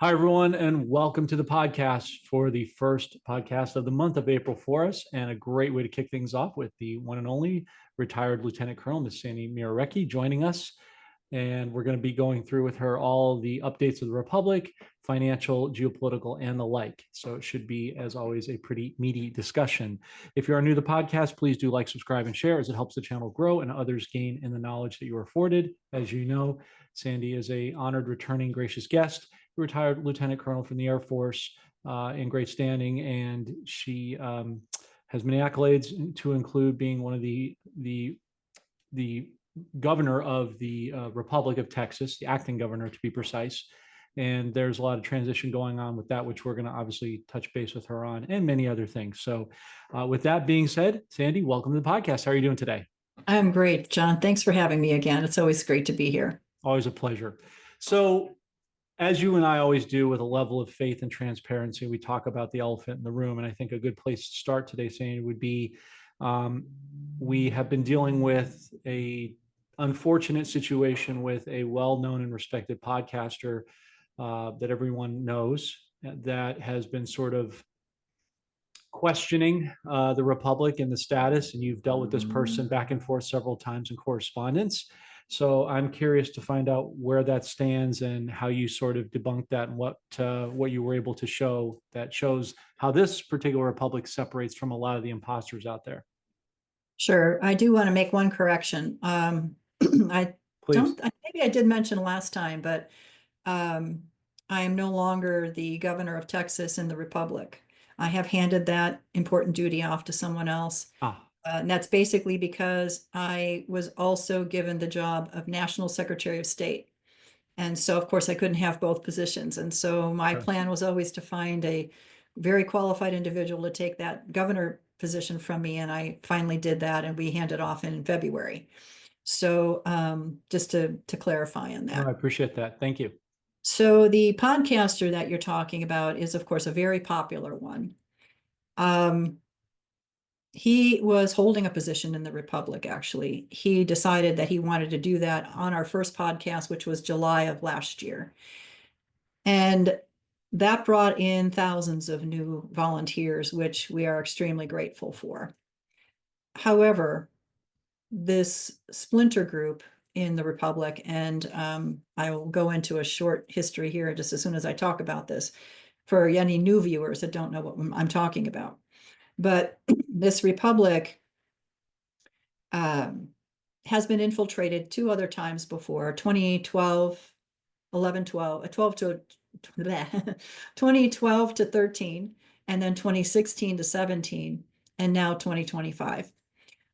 Hi, everyone, and welcome to the podcast for the first podcast of the month of April for us. And a great way to kick things off with the one and only retired Lieutenant Colonel, Miss Sandy Miarecki, joining us. And we're going to be going through with her all the updates of the Republic, financial, geopolitical, and the like. So it should be, as always, a pretty meaty discussion. If you are new to the podcast, please do like, subscribe, and share as it helps the channel grow and others gain in the knowledge that you are afforded. As you know, Sandy is a honored returning gracious guest, retired lieutenant colonel from the Air Force, in great standing, and she has many accolades to include being one of the governor of the Republic of Texas, the acting governor to be precise. And there's a lot of transition going on with that, which we're going to obviously touch base with her on, and many other things. So, with that being said, Sandy, welcome to the podcast. How are you doing today? I'm great, John. Thanks for having me again. It's always great to be here. Always a pleasure. So, as you and I always do, with a level of faith and transparency, we talk about the elephant in the room. And I think a good place to start today, Sandy, would be um, we have been dealing with a unfortunate situation with a well-known and respected podcaster that everyone knows that has been sort of questioning the Republic and the status, and you've dealt with this person back and forth several times in correspondence. So I'm curious to find out where that stands and how you sort of debunked that, and what you were able to show that shows how this particular Republic separates from a lot of the imposters out there. Sure. I do want to make one correction. I Please. maybe I did mention last time, but um, I am no longer the governor of Texas in the Republic. I have handed that important duty off to someone else. Ah, And that's basically because I was also given the job of National Secretary of State. And so, of course, I couldn't have both positions. And so my sure. plan was always to find a very qualified individual to take that governor position from me. And I finally did that, and we handed off in February. So just to clarify on No, I that. appreciate that. Thank you. So the podcaster that you're talking about is, of course, a very popular one. Um, he was holding a position in the Republic, actually. He decided that he wanted to do that on our first podcast, which was July of last year. And that brought in thousands of new volunteers, which we are extremely grateful for. However, this splinter group in the Republic, and I will go into a short history here just as soon as I talk about this for any new viewers that don't know what I'm talking about. But this Republic has been infiltrated two other times before, 2012, 11, 12, 12 to 2012 to 13, and then 2016 to 17, and now 2025.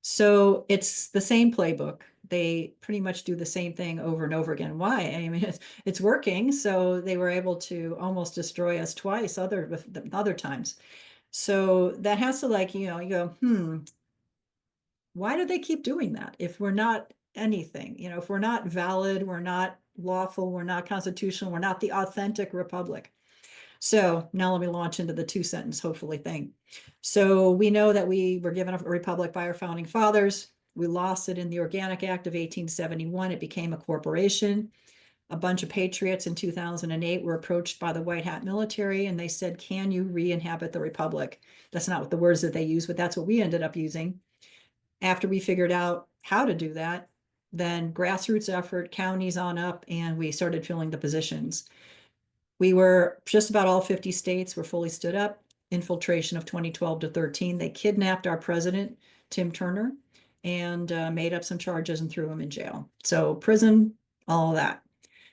So it's the same playbook. They pretty much do the same thing over and over again. Why? I mean, it's working. So they were able to almost destroy us twice other times. So that has to, like, you go, why do they keep doing that? If we're not anything, if we're not valid, we're not lawful, we're not constitutional, we're not the authentic Republic. So now let me launch into the two-sentence, hopefully, thing. So we know that we were given a republic by our founding fathers. We lost it in the Organic Act of 1871. It became a corporation. A bunch of patriots in 2008 were approached by the white hat military, and they said, can you re-inhabit the republic? That's not what the words that they used, but that's what we ended up using. After we figured out how to do that, then grassroots effort, counties on up, and we started filling the positions. We were just about all 50 states were fully stood up. Infiltration of 2012 to 13. They kidnapped our president, Tim Turner, and made up some charges and threw him in jail. So prison, all of that.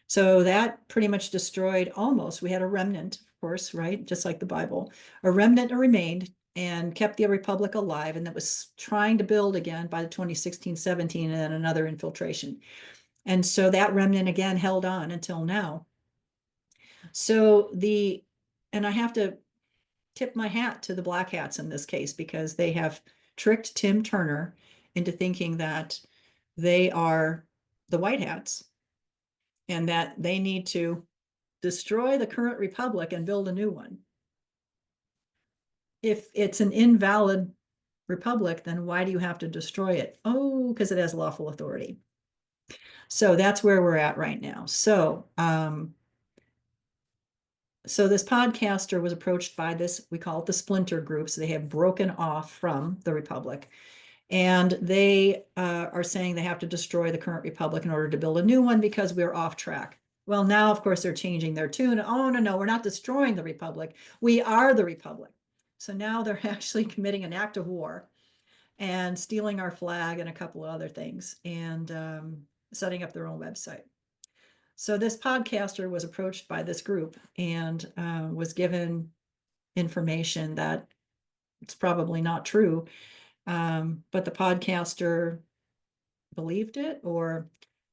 So that pretty much destroyed almost. We had a remnant, of course, right? Just like the Bible. A remnant remained and kept the republic alive, and that was trying to build again by the 2016-17, and then another infiltration. And so that remnant again held on until now. So and I have to tip my hat to the black hats in this case, because they have tricked Tim Turner into thinking that they are the white hats and that they need to destroy the current republic and build a new one. If it's an invalid republic, then why do you have to destroy it? Oh, because it has lawful authority. So that's where we're at right now. So So this podcaster was approached by this, we call it the splinter groups. They have broken off from the Republic. And they are saying they have to destroy the current Republic in order to build a new one because we're off track. Well, now, of course, they're changing their tune. Oh, no, we're not destroying the Republic. We are the Republic. So now they're actually committing an act of war and stealing our flag and a couple of other things and setting up their own website. So this podcaster was approached by this group and was given information that it's probably not true. But the podcaster believed it, or,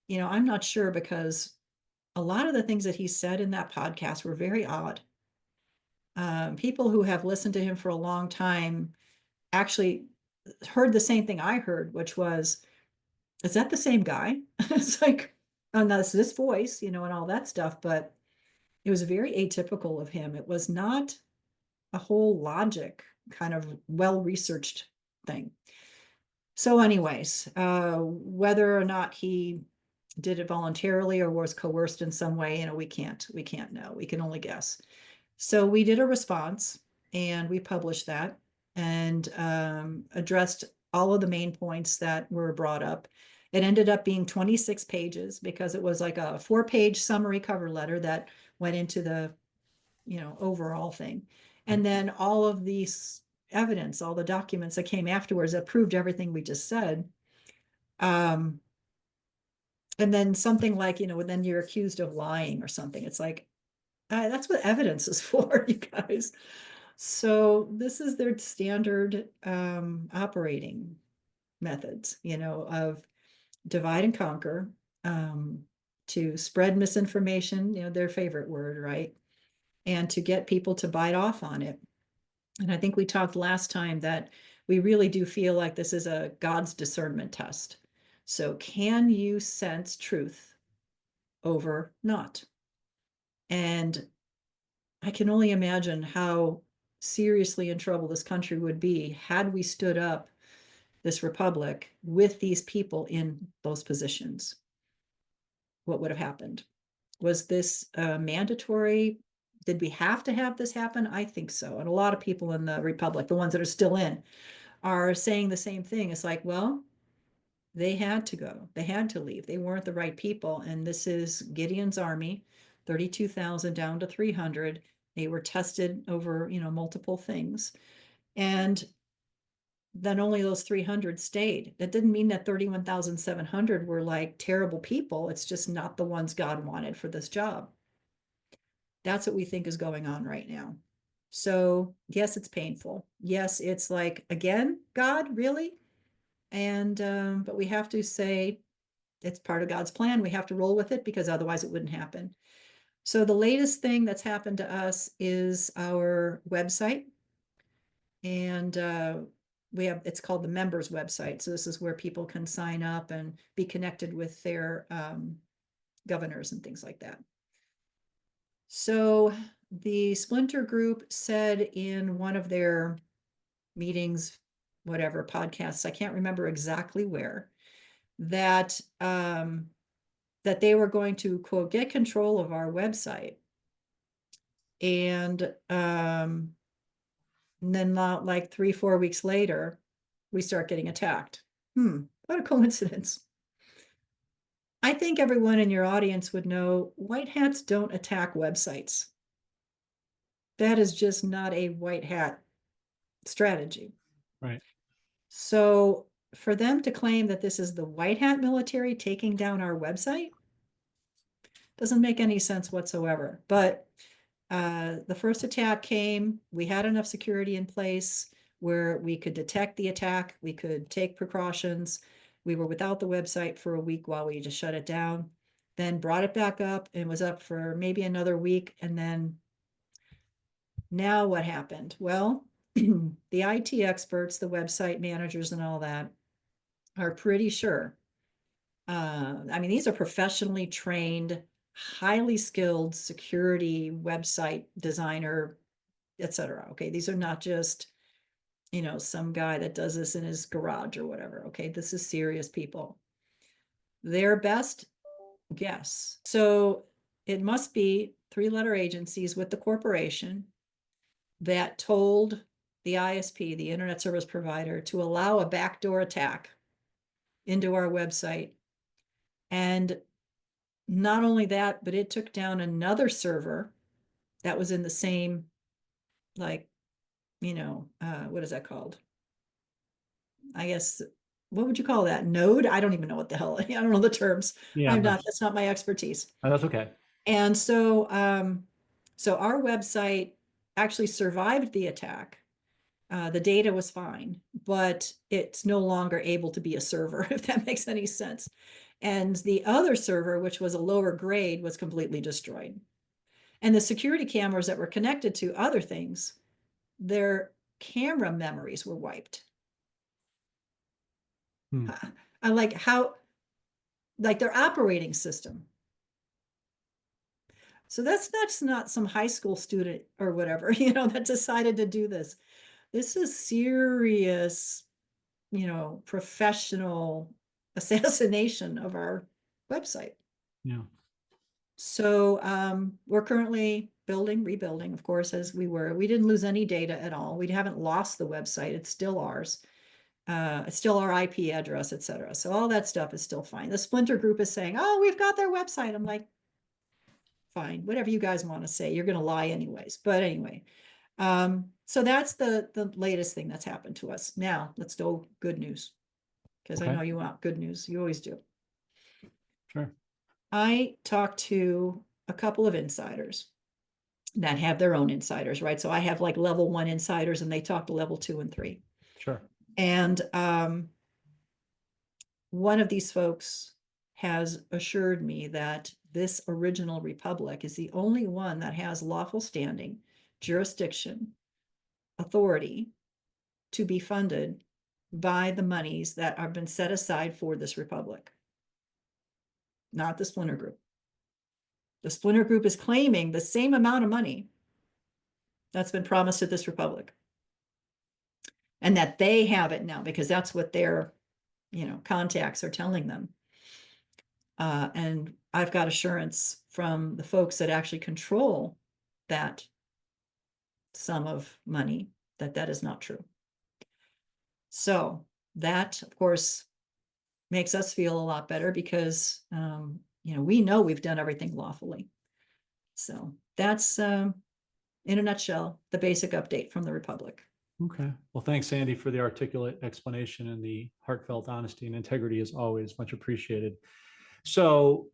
I'm not sure, because a lot of the things that he said in that podcast were very odd. People who have listened to him for a long time actually heard the same thing I heard, which was, is that the same guy? It's like, oh, no, it's this voice, and all that stuff. But it was very atypical of him. It was not a whole logic kind of well-researched thing. So anyways, whether or not he did it voluntarily or was coerced in some way, we can't know. We can only guess. So we did a response and we published that and addressed all of the main points that were brought up. It ended up being 26 pages because it was like a 4-page summary cover letter that went into the, overall thing. And then all of these evidence, all the documents that came afterwards that proved everything we just said. And then something like, then you're accused of lying or something. It's like, that's what evidence is for, you guys. So this is their standard operating methods, of divide and conquer, to spread misinformation, their favorite word, right? And to get people to bite off on it. And I think we talked last time that we really do feel like this is a God's discernment test. So can you sense truth over not? And I can only imagine how seriously in trouble this country would be had we stood up this republic with these people in those positions. What would have happened? Was this mandatory? Did we have to have this happen? I think so. And a lot of people in the republic, the ones that are still in, are saying the same thing. It's like, well, they had to go. They had to leave. They weren't the right people. And this is Gideon's army, 32,000 down to 300. They were tested over, multiple things. And then only those 300 stayed. That didn't mean that 31,700 were like terrible people. It's just not the ones God wanted for this job. That's what we think is going on right now. So yes, it's painful. Yes, it's like, again, God, really? And but we have to say it's part of God's plan. We have to roll with it because otherwise it wouldn't happen. So the latest thing that's happened to us is our website. And it's called the members website. So this is where people can sign up and be connected with their governors and things like that. So the splinter group said in one of their meetings, whatever podcasts, I can't remember exactly where, that that they were going to, quote, get control of our website. And then not like 3-4 weeks later, we start getting attacked. What a coincidence. I think everyone in your audience would know white hats don't attack websites. That is just not a white hat strategy. Right. So for them to claim that this is the white hat military taking down our website doesn't make any sense whatsoever. But the first attack came, we had enough security in place where we could detect the attack, we could take precautions. We were without the website for a week while we just shut it down, then brought it back up and was up for maybe another week. And then now what happened? Well, the IT experts, the website managers and all that are pretty sure. These are professionally trained, highly skilled security website designer, etc. Okay, these are not just, some guy that does this in his garage or whatever. Okay, this is serious people. Their best guess. So it must be three-letter agencies with the corporation that told the ISP, the internet service provider, to allow a backdoor attack into our website. And not only that, but it took down another server that was in the same, like, what is that called? I guess, what would you call that? Node? I don't even know what the hell, I don't know the terms. Yeah, That's not my expertise. that's okay. And so, so our website actually survived the attack. The data was fine, but it's no longer able to be a server, if that makes any sense. And the other server, which was a lower grade, was completely destroyed. And the security cameras that were connected to other things, their camera memories were wiped. Hmm. I like how, like their operating system. So that's not some high school student or whatever, that decided to do this. This is serious, professional assassination of our website. Yeah. So we're currently rebuilding, of course, as we were. We didn't lose any data at all. We haven't lost the website. It's still ours. It's still our IP address, et cetera. So all that stuff is still fine. The Splinter group is saying, oh, we've got their website. I'm like, fine, whatever you guys want to say. You're going to lie anyways. But anyway, so that's the latest thing that's happened to us. Now let's do good news, because I Okay. know you want good news. You always do. Sure. I talked to a couple of insiders that have their own insiders, right? So I have like level 1 insiders, and they talk to level 2 and 3. Sure. And one of these folks has assured me that this original republic is the only one that has lawful standing, jurisdiction, authority to be funded by the monies that have been set aside for this republic, not the Splinter Group. The Splinter Group is claiming the same amount of money that's been promised to this republic, and that they have it now because that's what their contacts are telling them. And I've got assurance from the folks that actually control that sum of money that that is not true. So that, of course, makes us feel a lot better because we know we've done everything lawfully. So that's in a nutshell the basic update from the Republic. Okay. Well, thanks, Sandy, for the articulate explanation and the heartfelt honesty and integrity is always much appreciated. So,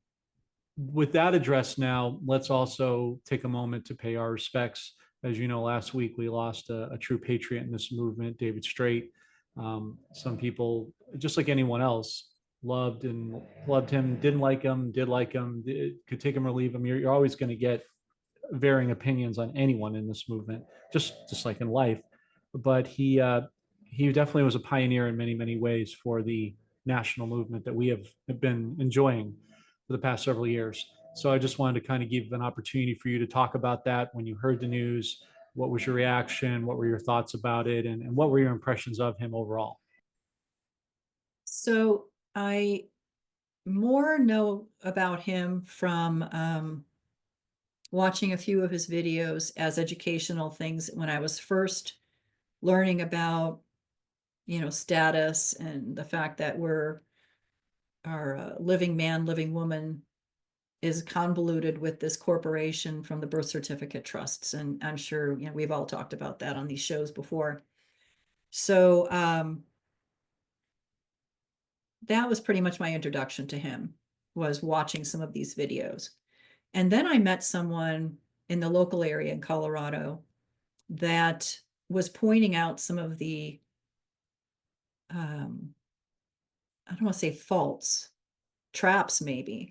with that address now, let's also take a moment to pay our respects. As you know, last week we lost a true patriot in this movement, David Straight. Some people, just like anyone else, loved him, didn't like him, did like him, could take him or leave him. You're always going to get varying opinions on anyone in this movement, just like in life. But he definitely was a pioneer in many ways for the national movement that we have been enjoying for the past several years. So I just wanted to kind of give an opportunity for you to talk about that when you heard the news. What was your reaction? What were your thoughts about it? And what were your impressions of him overall? So I more know about him from watching a few of his videos as educational things when I was first learning about, status and the fact that our living man, living woman is convoluted with this corporation from the birth certificate trusts. And I'm sure, we've all talked about that on these shows before. So that was pretty much my introduction to him, was watching some of these videos. And then I met someone in the local area in Colorado that was pointing out some of the, I don't want to say faults, traps maybe,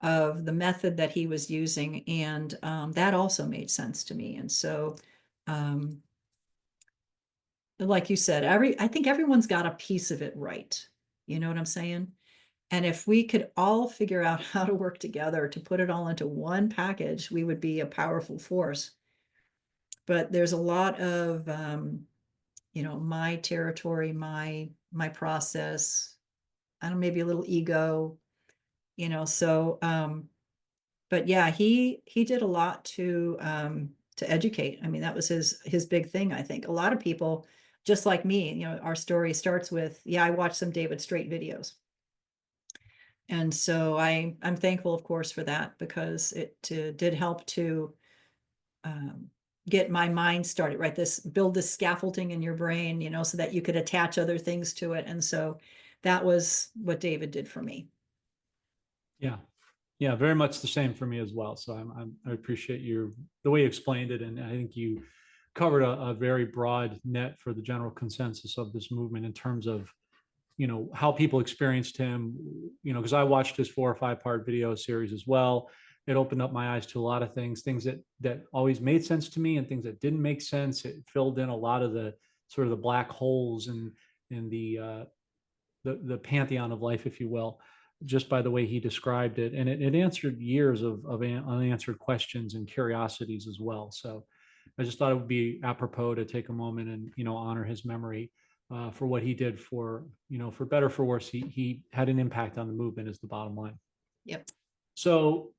of the method that he was using. And that also made sense to me. And so, like you said, I think everyone's got a piece of it right. You know what I'm saying? And if we could all figure out how to work together to put it all into one package, we would be a powerful force. But there's a lot of, my territory, my process, I don't know, maybe a little ego, so But yeah, he did a lot to educate. I mean, that was his big thing, I think. A lot of people, just like me, you know, our story starts with, yeah, I watched some David Straight videos. And so I'm thankful, of course, for that, because it did help to um, get my mind started, right? Build this scaffolding in your brain, you know, so that you could attach other things to it. And so that was what David did for me. Yeah. Yeah, very much the same for me as well. So I appreciate the way you explained it, and I think you covered a very broad net for the general consensus of this movement in terms of, you know, how people experienced him. You know, because I watched his 4 or 5 part video series as well. It opened up my eyes to a lot of things that always made sense to me, and things that didn't make sense. It filled in a lot of the sort of the black holes and in the pantheon of life, if you will, just by the way he described it. And it answered years of unanswered questions and curiosities as well. So I just thought it would be apropos to take a moment and, you know, honor his memory for what he did for, you know, for better, for worse. He had an impact on the movement, is the bottom line. Yep. So,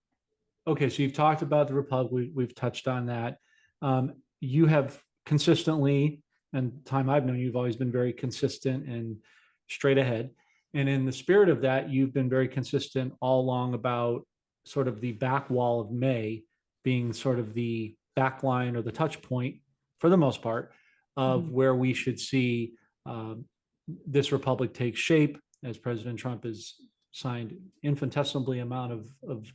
okay, so you've talked about the Republic. We've touched on that. You have consistently, and time I've known you, you've always been very consistent and straight ahead. And in the spirit of that, you've been very consistent all along about sort of the back wall of May being sort of the back line or the touch point, for the most part, of Mhm. where we should see um, this republic take shape, as President Trump has signed infinitesimally amount of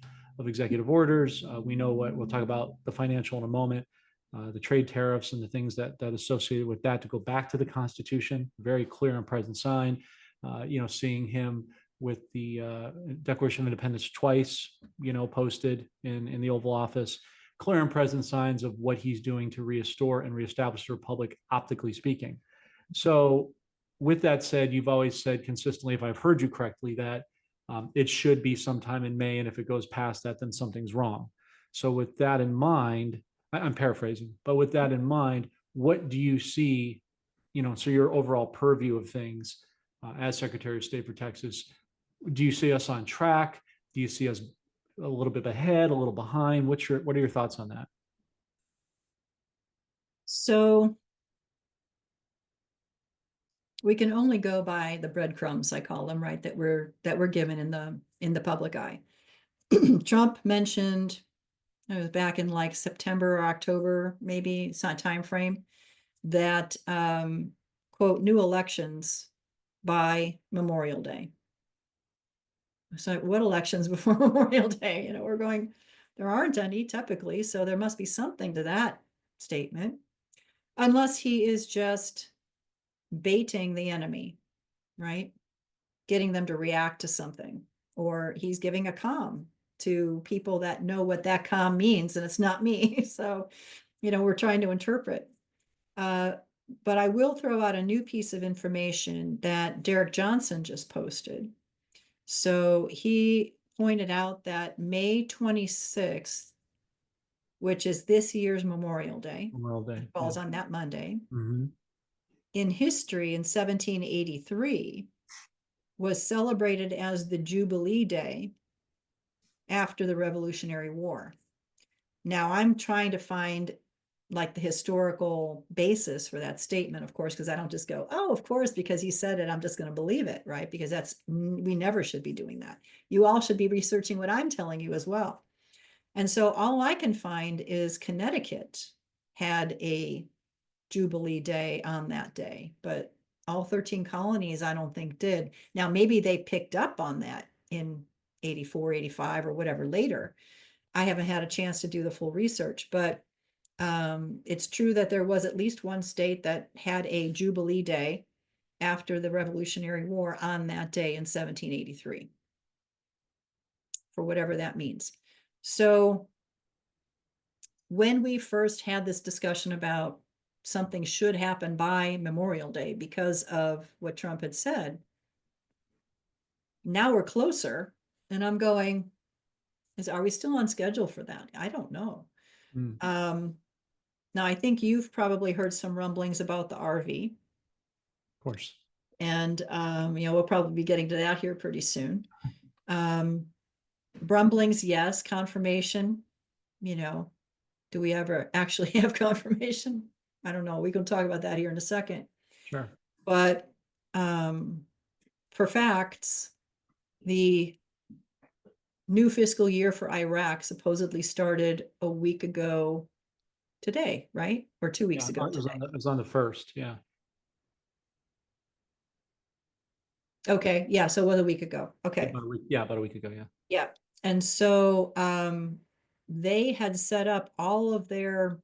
executive orders. We know what we'll talk about the financial in a moment, the trade tariffs and the things that associated with that, to go back to the Constitution, very clear and present sign. You know, seeing him with the Declaration of Independence twice, you know, posted in the Oval Office, clear and present signs of what he's doing to restore and reestablish the republic, optically speaking. So, with that said, you've always said consistently, if I've heard you correctly, that it should be sometime in May, and if it goes past that, then something's wrong. So, with that in mind, I'm paraphrasing, but with that in mind, what do you see? You know, so your overall purview of things as Secretary of State for Texas, do you see us on track? Do you see us a little bit ahead, a little behind? What are your thoughts on that? So we can only go by the breadcrumbs, I call them, right, that we're given in the public eye. Trump mentioned, it was back in like September or October, maybe it's not time frame, that quote, new elections by Memorial Day. So what elections before Memorial Day? You know, we're going, there aren't any typically, so there must be something to that statement, unless he is just baiting the enemy, right? Getting them to react to something, or he's giving a calm to people that know what that calm means, and it's not me. So, you know, we're trying to interpret. Uh, but I will throw out a new piece of information that Derek Johnson just posted. So he pointed out that May 26th, which is this year's Memorial Day, Memorial Day. falls on that Monday, Mm-hmm. in history in 1783 was celebrated as the Jubilee Day after the Revolutionary War. Now I'm trying to find like the historical basis for that statement, of course, because I don't just go, oh, of course, because he said it, I'm just going to believe it, right? Because we never should be doing that. You all should be researching what I'm telling you as well. And so all I can find is Connecticut had a Jubilee Day on that day, but all 13 colonies, I don't think did. Now, maybe they picked up on that in 84, 85, or whatever later. I haven't had a chance to do the full research, but it's true that there was at least one state that had a Jubilee Day after the Revolutionary War on that day in 1783, for whatever that means. So when we first had this discussion about something should happen by Memorial Day because of what Trump had said, now we're closer, and I'm going, are we still on schedule for that? I don't know. Mm, of Now I think you've probably heard some rumblings about the RV, course. and you know, we'll probably be getting to that here pretty soon. Um, rumblings, yes. Confirmation, do we ever actually have confirmation? I don't know. We can talk about that here in a second. Sure. But for facts, the new fiscal year for Iraq supposedly started a week ago today, right? Or 2 weeks Yeah, ago today. it was on the first. Yeah. Okay, yeah, so it was a week ago. Okay. About a week. Yeah, about a week ago. Yeah. Yeah. And so they had set up all of their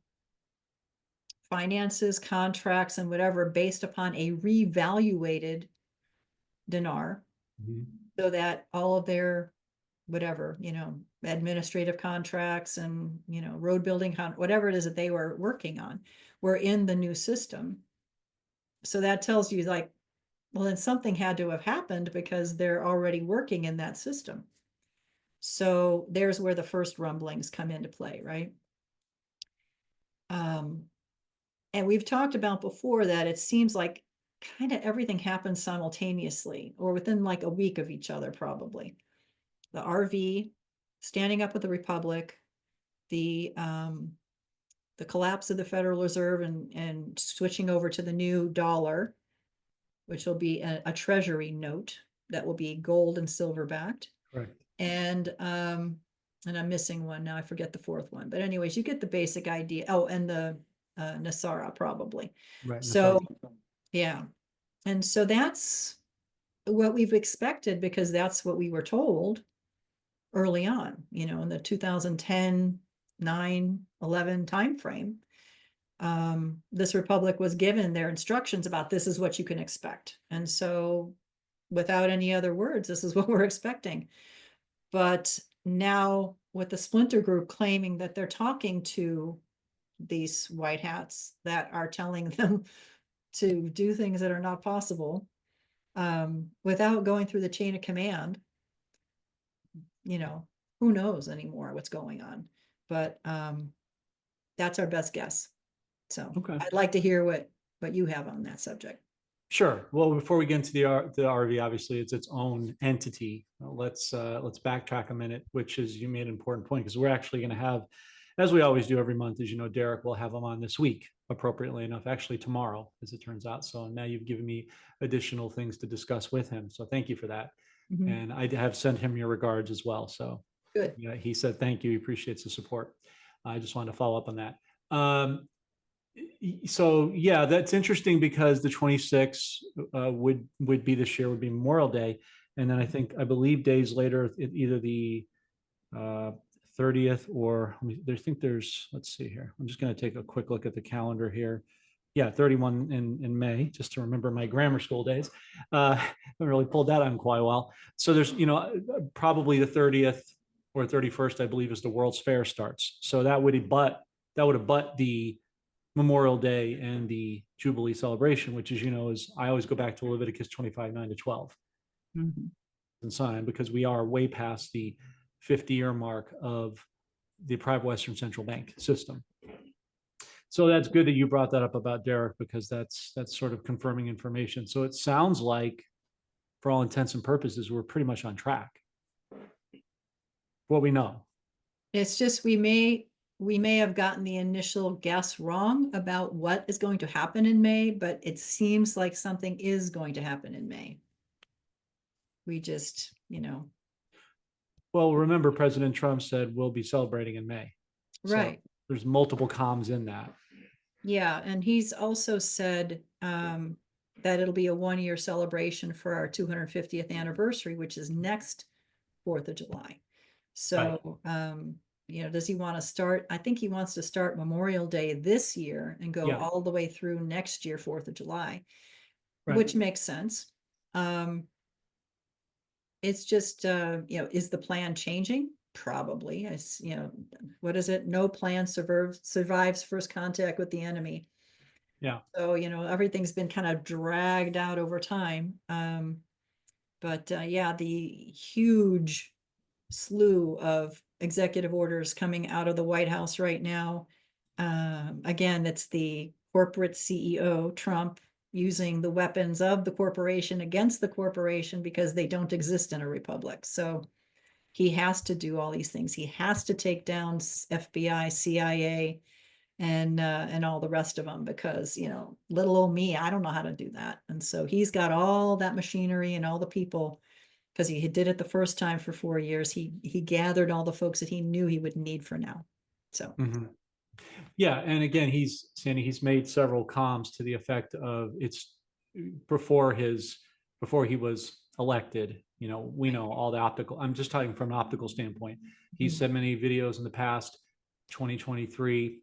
finances, contracts, and whatever based upon a revaluated dinar, Mhm. so that all of their whatever, administrative contracts and, road building, whatever it is that they were working on were in the new system. So that tells you like, well, then something had to have happened because they're already working in that system. So there's where the first rumblings come into play, right? And we've talked about before that it seems like kind of everything happens simultaneously or within like a week of each other, probably. The RV, standing up with the Republic, the collapse of the Federal Reserve and switching over to the new dollar, which will be a treasury note that will be gold and silver backed. Correct. And I'm missing one now. I forget the fourth one. But anyways, you get the basic idea. Oh, and the Nasara probably. Right. So yeah. And so that's what we've expected because that's what we were told early on, in the 2010, 9, 11 timeframe. This republic was given their instructions about this is what you can expect. And so without any other words, this is what we're expecting. But now with the splinter group claiming that they're talking to these white hats that are telling them to do things that are not possible, without going through the chain of command, who knows anymore what's going on. But that's our best guess. So Okay. I'd like to hear what you have on that subject. Sure. Well, before we get into the RV, obviously it's its own entity. Let's backtrack a minute, which is you made an important point because we're actually going to have, as we always do every month, as you know, Derek will have him on this week, appropriately enough, actually tomorrow, as it turns out. So now you've given me additional things to discuss with him. So thank you for that. Mhm. And I have sent him your regards as well. So Good. yeah, he said thank you. He appreciates the support. I just wanted to follow up on that. So yeah, that's interesting because the 26th would be this year would be Memorial Day, and then I believe days later, either the 30th or I think there's, let's see here. I'm just going to take a quick look at the calendar here. Yeah, 31 in May, just to remember my grammar school days. Haven't really pulled that on quite a while. So there's, probably the 30th or 31st, I believe, is the World's Fair starts. So that would abut the Memorial Day and the Jubilee celebration, which is I always go back to Leviticus 25, 9 to 12 Mhm. and sign because we are way past the 50-year mark of the private Western Central Bank system. So that's good that you brought that up about Derek because that's sort of confirming information. So it sounds like, for all intents and purposes, we're pretty much on track. What we know. It's just we may have gotten the initial guess wrong about what is going to happen in May, but it seems like something is going to happen in May. We just, Well, remember, President Trump said we'll be celebrating in May. right. So there's multiple comms in that. Yeah, and he's also said that it'll be a 1-year celebration for our 250th anniversary, which is next 4th of July. So, does he want to start? I think he wants to start Memorial Day this year and go all the way through next year, 4th of July, which makes sense. It's just, is the plan changing? Probably. It's, what is it? No plan survives first contact with the enemy. Yeah. So, everything's been kind of dragged out over time. But yeah, the huge slew of executive orders coming out of the White House right now. Again, it's the corporate CEO, Trump, using the weapons of the corporation against the corporation because they don't exist in a republic. So he has to do all these things. He has to take down FBI, CIA, and all the rest of them, because, you know, little old me, I don't know how to do that. And so he's got all that machinery and all the people, because he did it the first time for 4 years. He gathered all the folks that he knew he would need for now. So Mhm. Yeah, and again, he's made several comms to the effect of it's before he was elected. You know, we know all the optical. I'm just talking from an optical standpoint. He said many videos in the past, 2023,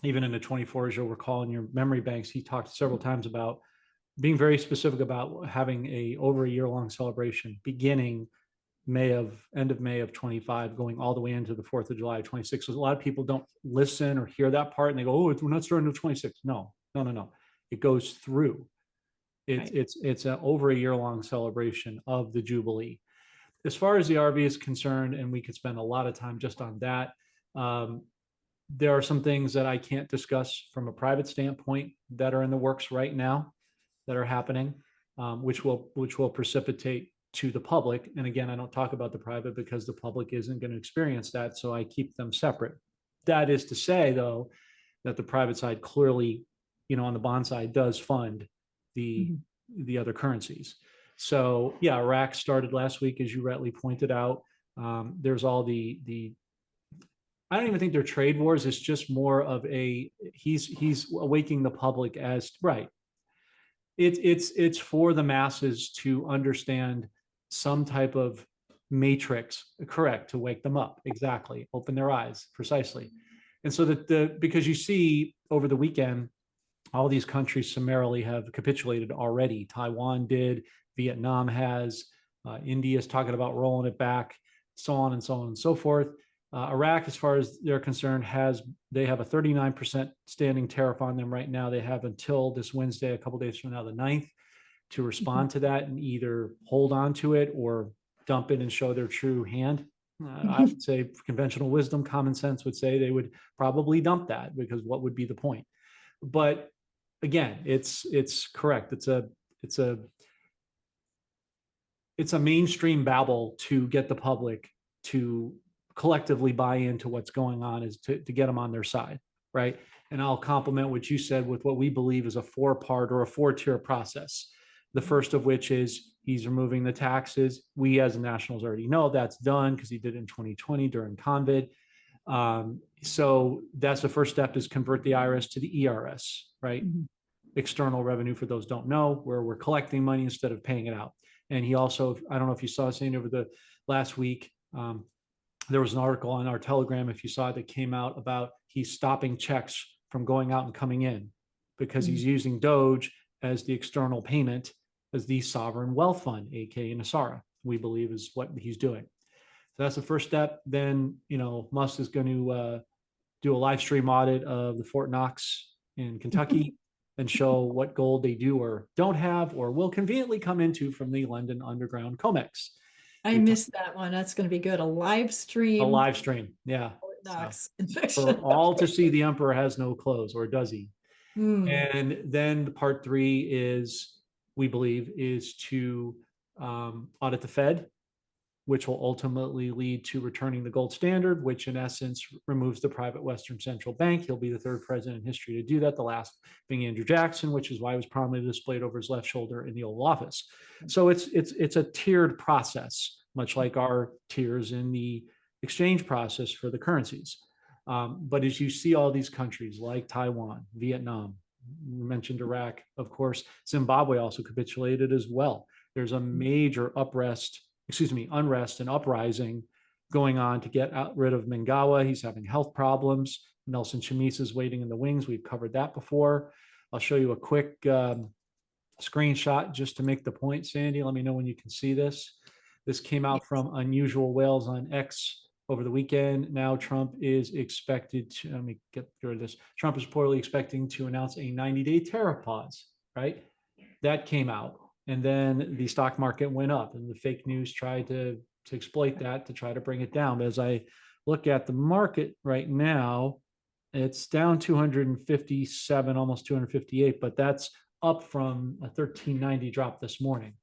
even in the 24, as you'll recall in your memory banks, he talked several times about being very specific about having over a year-long celebration beginning end of May of 25, going all the way into the 4th of July of 26. So a lot of people don't listen or hear that part and they go, oh, we're not starting until 26. No. It goes through. right. It's an over a year-long celebration of the Jubilee. As far as the RV is concerned, and we could spend a lot of time just on that, there are some things that I can't discuss from a private standpoint that are in the works right now that are happening, which will precipitate to the public. And again, I don't talk about the private because the public isn't going to experience that, so I keep them separate. That is to say, though, that the private side clearly, you know, on the bond side does fund the the other currencies. So yeah, Iraq started last week, as you rightly pointed out. There's all the I don't even think they're trade wars. It's just more of he's awakening the public as right. It's for the masses to understand some type of matrix, correct, to wake them up, exactly, open their eyes, precisely. And so that because you see over the weekend, all these countries summarily have capitulated already. Taiwan did, Vietnam has, India is talking about rolling it back, so on and so on and so forth. Iraq, as far as they're concerned, they have a 39% standing tariff on them right now. They have until this Wednesday, a couple days from now, the 9th, to respond to that and either hold on to it or dump it and show their true hand. I would say conventional wisdom, common sense would say they would probably dump that, because what would be the point? But again, it's correct. It's a mainstream babble to get the public to collectively buy into what's going on, is to get them on their side, right? And I'll complement what you said with what we believe is a 4-part or a 4-tier process. The first of which is he's removing the taxes. We as nationals already know that's done because he did it in 2020 during COVID. So that's the first step, is convert the IRS to the ERS, right? External revenue, for those don't know, where we're collecting money instead of paying it out. And he also, I don't know if you saw something over the last week, there was an article on our Telegram, if you saw it, that came out about he's stopping checks from going out and coming in because he's using Doge as the external payment, as the sovereign wealth fund, aka Nasara, we believe is what he's doing. So that's the first step. Then, you know, Musk is going to do a live stream audit of the Fort Knox in Kentucky and show what gold they do or don't have or will conveniently come into from the London Underground COMEX. I missed that one. That's going to be good. A live stream. A live stream, yeah. Knox for all to see, the emperor has no clothes, or does he? And then part 3 is, we believe, is to audit the Fed, which will ultimately lead to returning the gold standard, which in essence removes the private Western central bank. He'll be the 3rd president in history to do that, the last being Andrew Jackson, which is why it was prominently displayed over his left shoulder in the Oval Office. So it's a tiered process, much like our tiers in the exchange process for the currencies. But as you see all these countries like Taiwan, Vietnam, you mentioned Iraq, of course, Zimbabwe also capitulated as well. There's a major unrest and uprising going on to get rid of Mnangagwa. He's having health problems. Nelson Chamisa is waiting in the wings. We've covered that before. I'll show you a quick screenshot just to make the point, Sandy. Let me know when you can see this. This came out from Unusual Whales on X over the weekend. Now Trump is expected to, let me get rid of this. Trump is reportedly expecting to announce a 90-day tariff pause, right? That came out. And then the stock market went up, and the fake news tried to exploit that to try to bring it down. But as I look at the market right now, it's down 257, almost 258, but that's up from a 1390 drop this morning.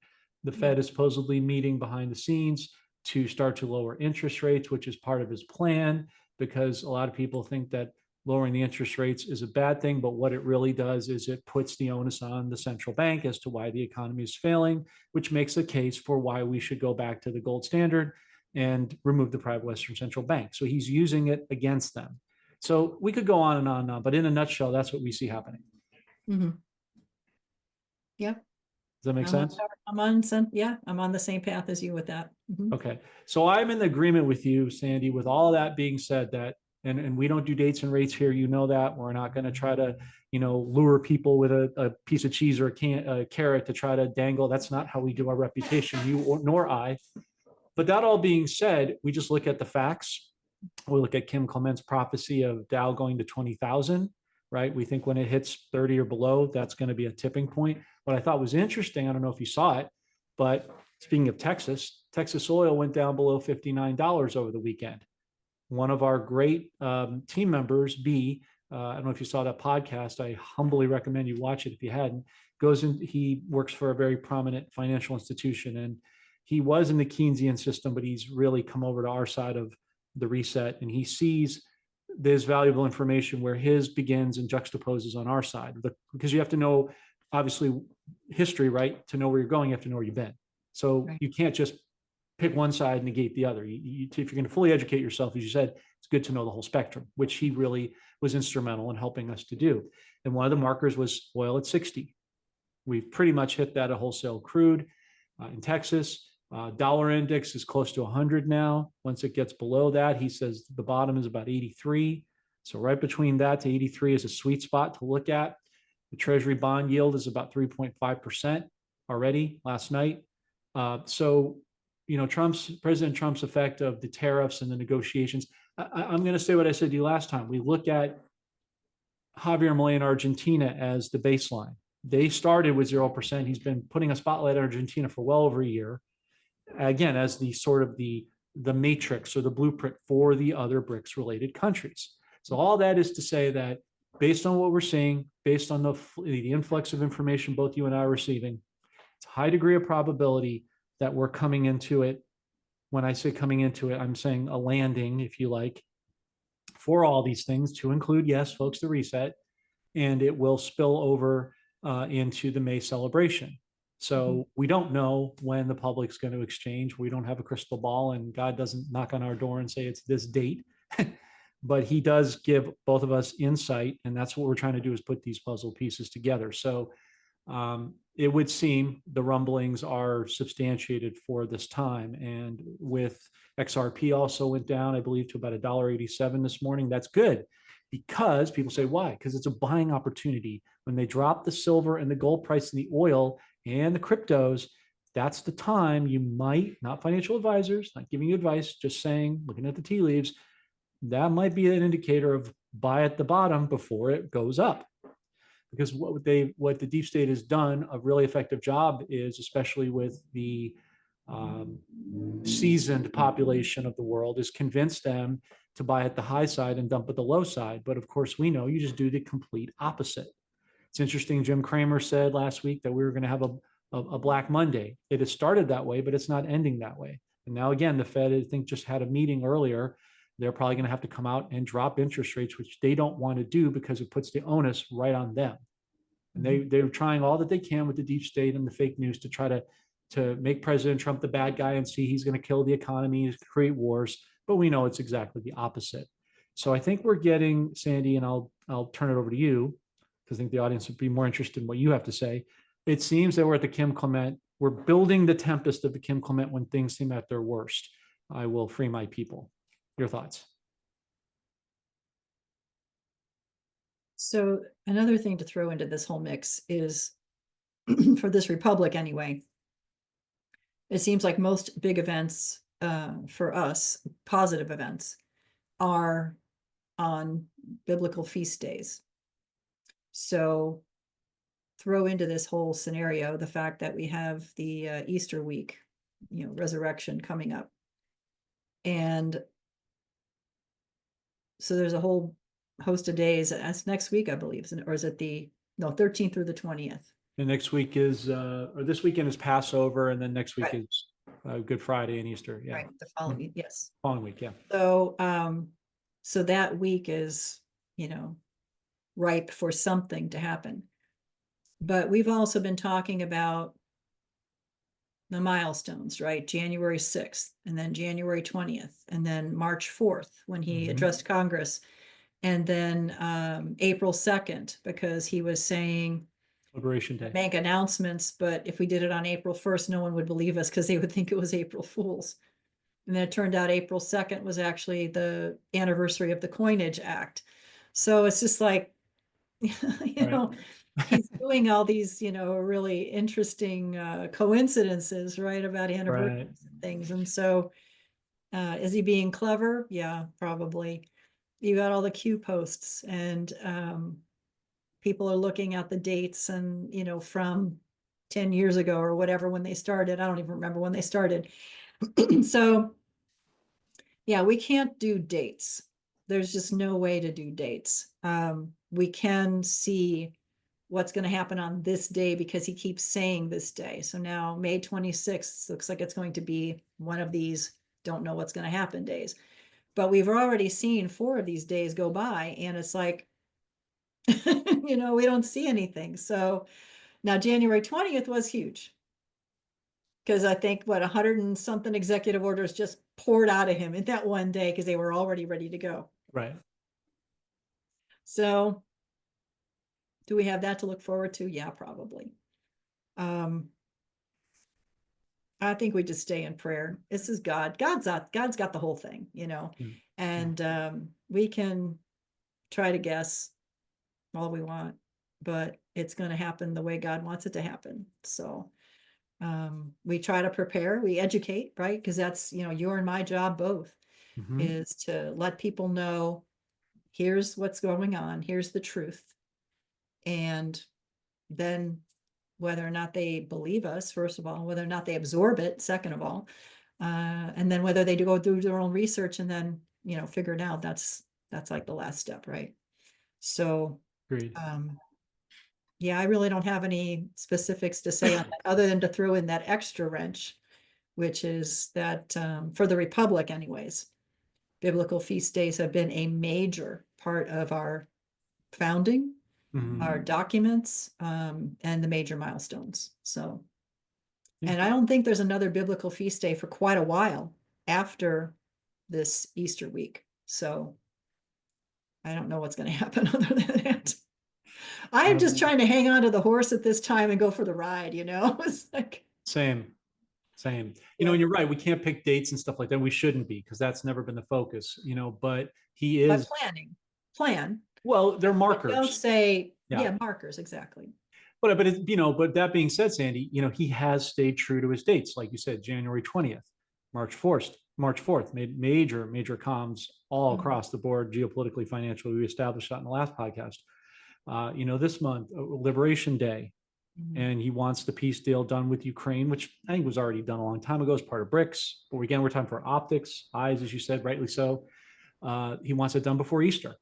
The Fed is supposedly meeting behind the scenes to start to lower interest rates, which is part of his plan, because a lot of people think that lowering the interest rates is a bad thing, but what it really does is it puts the onus on the central bank as to why the economy is failing, which makes a case for why we should go back to the gold standard and remove the private Western central bank. So he's using it against them. So we could go on and on and on, but in a nutshell, that's what we see happening. Mhm. Yeah, Does that make sense? I'm on the same path as you with that. Mhm. Okay. So I'm in agreement with you, Sandy, with all that being said, that and we don't do dates and rates here. You know that. We're not going to try to, lure people with a piece of cheese or a carrot to try to dangle. That's not how we do our reputation, nor I. But that all being said, we just look at the facts. We look at Kim Clement's prophecy of Dow going to 20,000, right? We think when it hits 30 or below, that's going to be a tipping point. What I thought was interesting, I don't know if you saw it, but speaking of Texas, Texas oil went down below $59 over the weekend. One of our great team members, B, I don't know if you saw that podcast. I humbly recommend you watch it if you hadn't. He works for a very prominent financial institution, and he was in the Keynesian system, but he's really come over to our side of the reset, and he sees this valuable information where his begins and juxtaposes on our side. Because you have to know, obviously, history, right? To know where you're going, you have to know where you've been. So Right. you can't just pick one side and negate the other. If you're going to fully educate yourself, as you said, it's good to know the whole spectrum, which he really was instrumental in helping us to do. And one of the markers was oil at 60. We've pretty much hit that at wholesale crude in Texas. Dollar index is close to 100 now. Once it gets below that, he says the bottom is about 83. So right between that to 83 is a sweet spot to look at. The Treasury bond yield is about 3.5% already last night. So President Trump's effect of the tariffs and the negotiations. I'm going to say what I said to you last time. We look at Javier Milei in Argentina as the baseline. They started with 0%. He's been putting a spotlight on Argentina for well over a year, again, as the sort of the matrix or the blueprint for the other BRICS related countries. So all that is to say that based on what we're seeing, based on the influx of information both you and I are receiving, it's a high degree of probability that we're coming into it. When I say coming into it, I'm saying a landing, if you like, for all these things, to include, yes, folks, the reset, and it will spill over into the May celebration. So we don't know when the public's going to exchange. We don't have a crystal ball, and God doesn't knock on our door and say it's this date. But he does give both of us insight, and that's what we're trying to do, is put these puzzle pieces together. So it would seem the rumblings are substantiated for this time. And with XRP also went down, I believe, to about $1.87 this morning. That's good, because people say, why? Because it's a buying opportunity. When they drop the silver and the gold price and the oil and the cryptos, that's the time you might, not financial advisors, not giving you advice, just saying, looking at the tea leaves, that might be an indicator of buy at the bottom before it goes up. Because what the deep state has done a really effective job is, especially with the seasoned population of the world, is convince them to buy at the high side and dump at the low side. But of course, we know you just do the complete opposite. It's interesting. Jim Cramer said last week that we were going to have a Black Monday. It has started that way, but it's not ending that way. And now again, the Fed, I think, just had a meeting earlier. They're probably going to have to come out and drop interest rates, which they don't want to do because it puts the onus right on them. And they're trying all that they can with the deep state and the fake news to try to make President Trump the bad guy and see he's going to kill the economy, create wars. But we know it's exactly the opposite. So I think we're getting, Sandy, and I'll turn it over to you, because I think the audience would be more interested in what you have to say. It seems that we're at the Kim Clement. We're building the tempest of the Kim Clement when things seem at their worst. I will free my people. Your thoughts? So another thing to throw into this whole mix is, for this republic anyway, it seems like most big events for us, positive events, are on biblical feast days. So throw into this whole scenario the fact that we have the Easter week, resurrection coming up. And so there's a whole host of days. That's next week, I believe, or is it 13th through the 20th? And next week is, or this weekend is Passover, and then next week is Good Friday and Easter. Yeah. right, the following, yes. Following week. Yeah. So that week is, ripe for something to happen. But we've also been talking about the milestones, right? January 6th, and then January 20th, and then March 4th, when he addressed Congress, and then April 2nd, because he was saying Liberation Day. make announcements, but if we did it on April 1st, no one would believe us because they would think it was April Fool's. And then it turned out April 2nd was actually the anniversary of the Coinage Act. So it's just like, he's doing all these, really interesting coincidences, right, about anniversaries and things. And so is he being clever? Yeah, probably. You got all the Q posts, and people are looking at the dates and, from 10 years ago or whatever when they started. I don't even remember when they started. So yeah, we can't do dates. There's just no way to do dates. We can see what's going to happen on this day because he keeps saying this day. So now May 26th looks like it's going to be one of these don't know what's going to happen days. But we've already seen 4 of these days go by, and it's like, we don't see anything. So now January 20th was huge, because I think 100 and something executive orders just poured out of him in that one day because they were already ready to go. Right. So do we have that to look forward to? Yeah, probably. I think we just stay in prayer. This is God. God's got the whole thing, and we can try to guess all we want, but it's going to happen the way God wants it to happen. So we try to prepare, we educate, right? Because that's, your and my job both, is to let people know, here's what's going on, here's the truth. And then whether or not they believe us, first of all, whether or not they absorb it, second of all, and then whether they do go through their own research and then, figure it out, that's like the last step, right? So yeah, I really don't have any specifics to say on that, other than to throw in that extra wrench, which is that for the Republic anyways, biblical feast days have been a major part of our founding, our documents, and the major milestones. So, and I don't think there's another biblical feast day for quite a while after this Easter week. So I don't know what's going to happen other than that. I'm just trying to hang on to the horse at this time and go for the ride, It's like same. And you're right. We can't pick dates and stuff like that. We shouldn't be, because that's never been the focus, but he is plan. Well, they're markers. Don't say, markers, exactly. But but that being said, Sandy, he has stayed true to his dates. Like you said, January 20th, March 4th, made major comms all across the board, geopolitically, financially. We established that in the last podcast. This month, Liberation Day, and he wants the peace deal done with Ukraine, which I think was already done a long time ago as part of BRICS. But again, we're talking for optics, eyes, as you said, rightly so. He wants it done before Easter.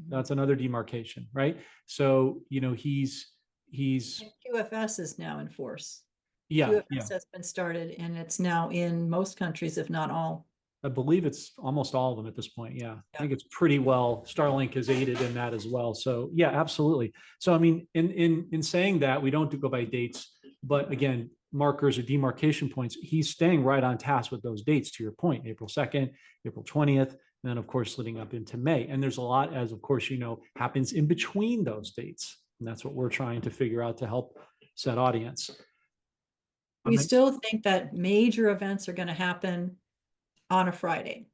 That's another demarcation, right? So, he's QFS is now in force. QFS has been started, and it's now in most countries, if not all. I believe it's almost all of them at this point. Yeah. I think it's pretty well. Starlink is aided in that as well. So yeah, absolutely. So I mean, in saying that, we don't go by dates, but again, markers or demarcation points. He's staying right on task with those dates. To your point, April 2nd, April 20th, and then of course leading up into May. And there's a lot, as of course happens in between those dates, and that's what we're trying to figure out to help set audience. We still think that major events are going to happen on a Friday,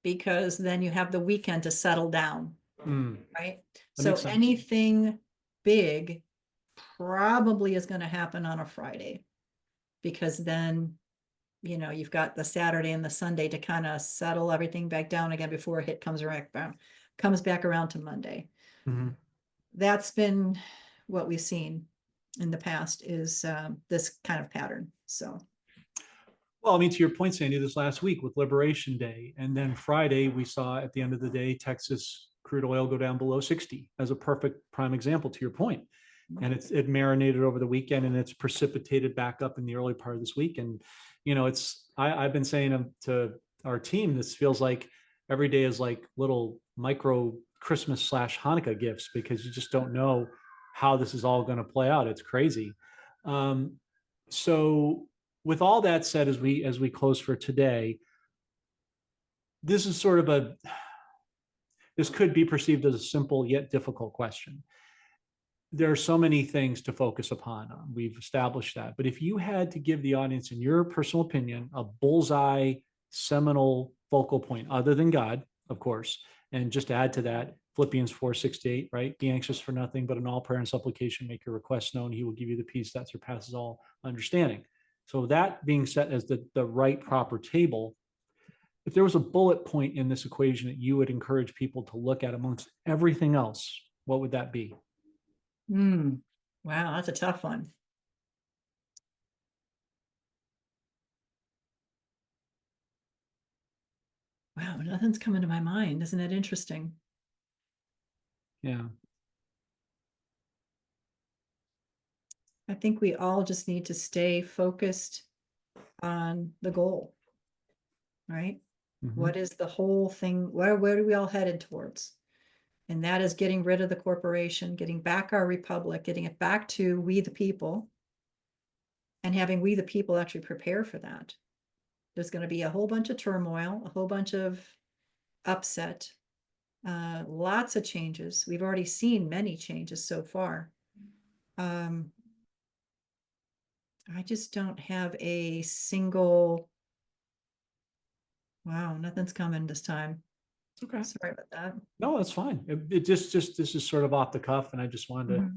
because then you have the weekend to settle down, right? So anything big probably is going to happen on a Friday, because then, you've got the Saturday and the Sunday to kind of settle everything back down again before a hit comes back around to Monday. That's been what we've seen in the past, is this kind of pattern. So. Well, I mean, to your point, Sandy, this last week with Liberation Day, and then Friday, we saw at the end of the day, Texas crude oil go down below 60 as a perfect prime example, to your point. And it marinated over the weekend, and it's precipitated back up in the early part of this week. And I've been saying to our team, this feels like every day is like little micro Christmas/Hanukkah gifts, because you just don't know how this is all going to play out. It's crazy. Um, so with all that said, as we close for today, this is sort of this could be perceived as a simple yet difficult question. There are so many things to focus upon. We've established that. But if you had to give the audience, in your personal opinion, a bullseye seminal focal point, other than God, of course, and just to add to that, Philippians 4:6-8, right? Be anxious for nothing, but in all prayer and supplication, make your requests known. He will give you the peace that surpasses all understanding. So that being set as the right proper table, if there was a bullet point in this equation that you would encourage people to look at amongst everything else, what would that be? Wow, that's a tough one. Wow, nothing's coming to my mind. Isn't it interesting? Yeah. I think we all just need to stay focused on the goal, right? Mm-hmm. What is the whole thing? Where are we all headed towards? And that is getting rid of the corporation, getting back our republic, getting it back to we the people, and having we the people actually prepare for that. There's going to be a whole bunch of turmoil, a whole bunch of upset, lots of changes. We've already seen many changes so far. I just don't have a single, wow, nothing's coming this time. Okay. Sorry about that. No, that's fine. It just this is sort of off the cuff, and I just wanted to,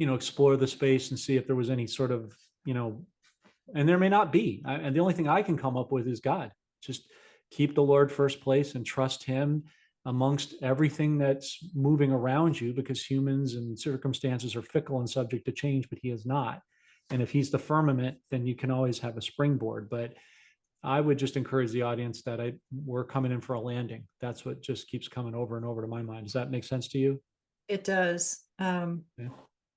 Mhm. explore the space and see if there was any sort of, and there may not be. And the only thing I can come up with is God. Just keep the Lord first place and trust Him amongst everything that's moving around you, because humans and circumstances are fickle and subject to change, but He is not. And if He's the firmament, then you can always have a springboard. But I would just encourage the audience that we're coming in for a landing. That's what just keeps coming over and over to my mind. Does that make sense to you? It does. Yeah.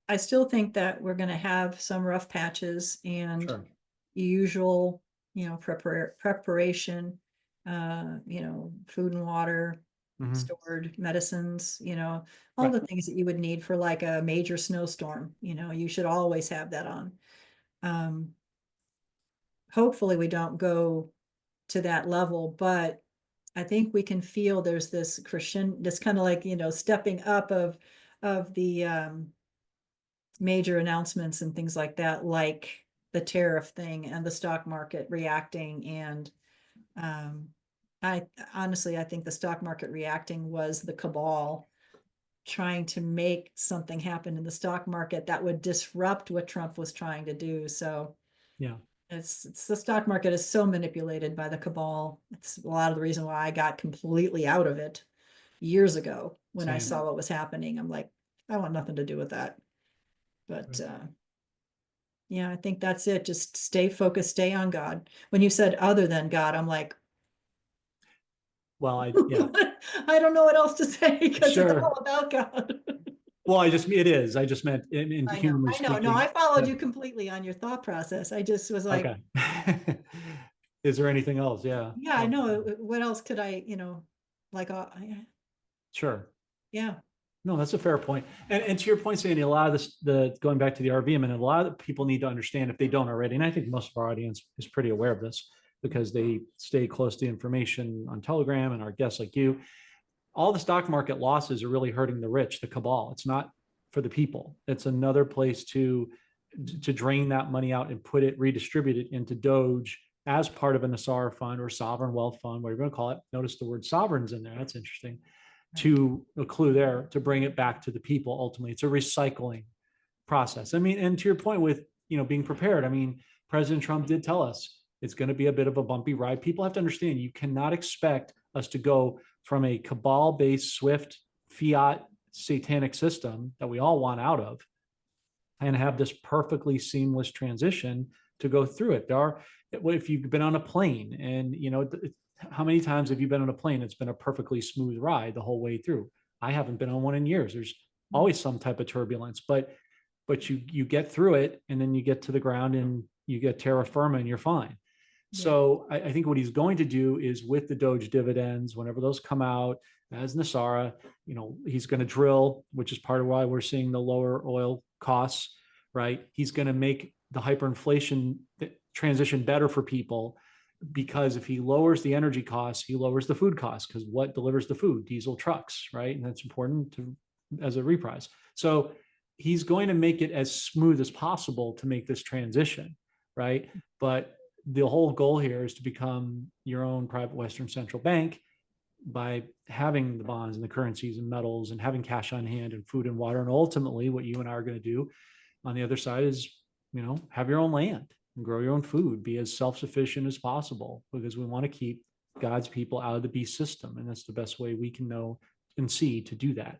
I still think that we're going to have some rough patches and Sure. usual, preparation, food and water, Mm-hmm. stored medicines, all Right. the things that you would need for like a major snowstorm. You should always have that on. Um, Hopefully we don't go to that level, but I think we can feel there's this crescendo, this kind of like, stepping up of the major announcements and things like that, like the tariff thing and the stock market reacting. And I honestly, I think the stock market reacting was the cabal trying to make something happen in the stock market that would disrupt what Trump was trying to do. So Yeah. it's the stock market is so manipulated by the cabal. It's a lot of the reason why I got completely out of it years ago when I Same. saw what was happening. I'm like, I want nothing to do with that. But yeah, I think that's it. Just stay focused, stay on God. When you said other than God, I'm like, Well, yeah, I don't know what else to say because it's all sure. about God. Well, it is. I just meant in I know, humanly I know. No, I speaking. followed Yeah. you completely on your thought process. I just was like, Okay. Is there anything else? Yeah. yeah, I No, know. What else could I, like, sure. yeah. No, that's a fair point. And to your point, Sandy, a lot of this, going back to the RV, I mean, a lot of people need to understand, if they don't already, and I think most of our audience is pretty aware of this because they stay close to information on Telegram and our guests like you. All the stock market losses are really hurting the rich, the cabal. It's not for the people. It's another place to drain that money out and redistribute it into Doge as part of an Asara fund or sovereign wealth fund, whatever you want to call it. Notice the word sovereigns in there. That's interesting. To a clue there to bring it back to the people. Ultimately, it's a recycling process. I mean, and to your point with being prepared. I mean, President Trump did tell us it's going to be a bit of a bumpy ride. People have to understand you cannot expect us to go from a cabal-based, swift, fiat, satanic system that we all want out of and have this perfectly seamless transition to go through it. If you've been on a plane and, how many times have you been on a plane? It's been a perfectly smooth ride the whole way through. I haven't been on one in years. There's always some type of turbulence, but you get through it and then you get to the ground and you get terra firma and you're fine. So I think what he's going to do is with the Doge dividends, whenever those come out as Nasara, he's going to drill, which is part of why we're seeing the lower oil costs, right? He's going to make the hyperinflation transition better for people, because if he lowers the energy costs, he lowers the food costs, because what delivers the food? Diesel trucks, right? And that's important as a reprise. So he's going to make it as smooth as possible to make this transition, right? But the whole goal here is to become your own private Western central bank by having the bonds and the currencies and metals and having cash on hand and food and water. And ultimately, what you and I are going to do on the other side is, have your own land and grow your own food, be as self-sufficient as possible, because we want to keep God's people out of the beast system. And that's the best way we can know and see to do that.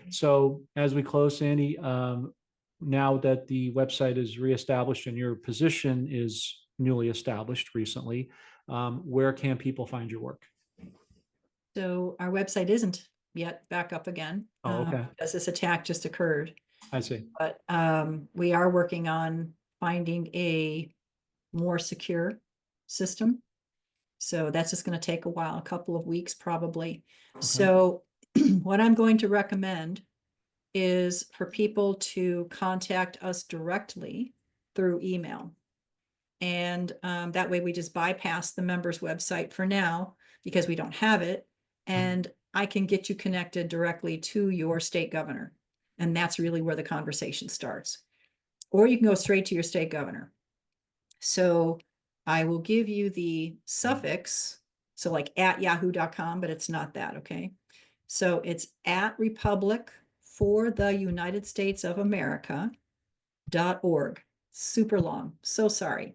So as we close, Sandy, now that the website is reestablished and your position is newly established recently, where can people find your work? So our website isn't yet back up again. Oh, okay. Because this attack just occurred. I see. But we are working on finding a more secure system. So that's just going to take a while, a couple of weeks probably. Okay. So what I'm going to recommend is for people to contact us directly through email. And that way we just bypass the members website for now because we don't have it. And I can get you connected directly to your state governor. And that's really where the conversation starts. Or you can go straight to your state governor. So I will give you the suffix. So like at yahoo.com, but it's not that, okay? So it's at Republic for the United States of America.org. Super long. So sorry.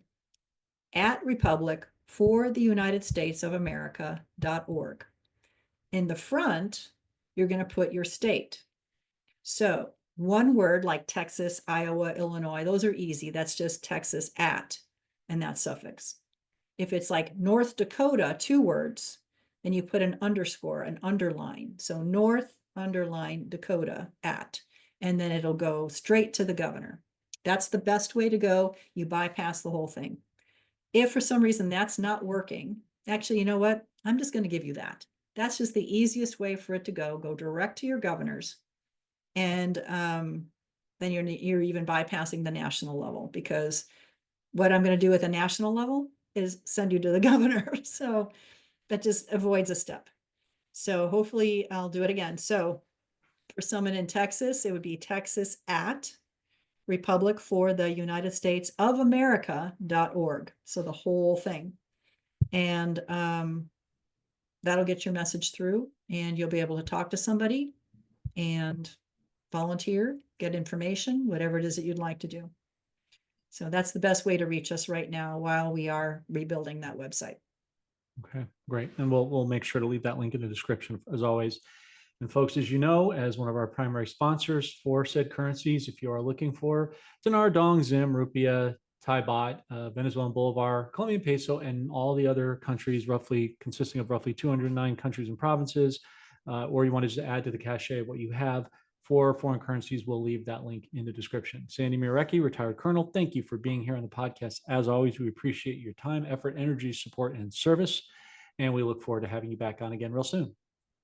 At Republic for the United States of America.org. In the front, you're going to put your state. So one word like Texas, Iowa, Illinois, those are easy. That's just Texas at, and that suffix. If it's like North Dakota, 2 words, then you put an underscore, an underline. So North underline Dakota at, and then it'll go straight to the governor. That's the best way to go. You bypass the whole thing. If for some reason that's not working, actually, you know what? I'm just going to give you that. That's just the easiest way for it to go. Go direct to your governors. And then you're even bypassing the national level, because what I'm going to do at the national level is send you to the governor. So that just avoids a step. So hopefully I'll do it again. So for someone in Texas, it would be Texas at Republic for the United States of America.org. So the whole thing. And that'll get your message through, and you'll be able to talk to somebody and volunteer, get information, whatever it is that you'd like to do. So that's the best way to reach us right now while we are rebuilding that website. Okay, great. And we'll make sure to leave that link in the description as always. And folks, as you know, as one of our primary sponsors for said currencies, if you are looking for dinar, dong, zim, rupiah, Thai baht, Venezuelan bolivar, Colombian peso, and all the other countries consisting of roughly 209 countries and provinces, or you want to just add to the cachet of what you have for foreign currencies, we'll leave that link in the description. Sandy Miarecki, retired colonel, thank you for being here on the podcast. As always, we appreciate your time, effort, energy, support, and service. And we look forward to having you back on again real soon.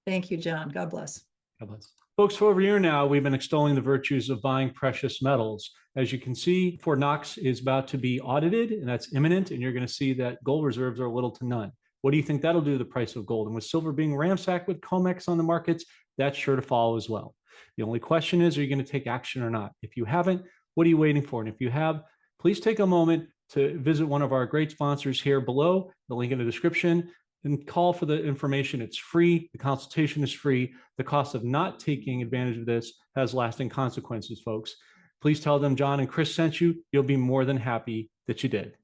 Thank you, John. God bless. God bless. Folks, for over a year now, we've been extolling the virtues of buying precious metals. As you can see, Fort Knox is about to be audited, and that's imminent, and you're going to see that gold reserves are little to none. What do you think that'll do to the price of gold? And with silver being ransacked with COMEX on the markets, that's sure to follow as well. The only question is, are you going to take action or not? If you haven't, what are you waiting for? And if you have, please take a moment to visit one of our great sponsors here below, the link in the description, and call for the information. It's free. The consultation is free. The cost of not taking advantage of this has lasting consequences, folks. Please tell them John and Chris sent you. You'll be more than happy that you did.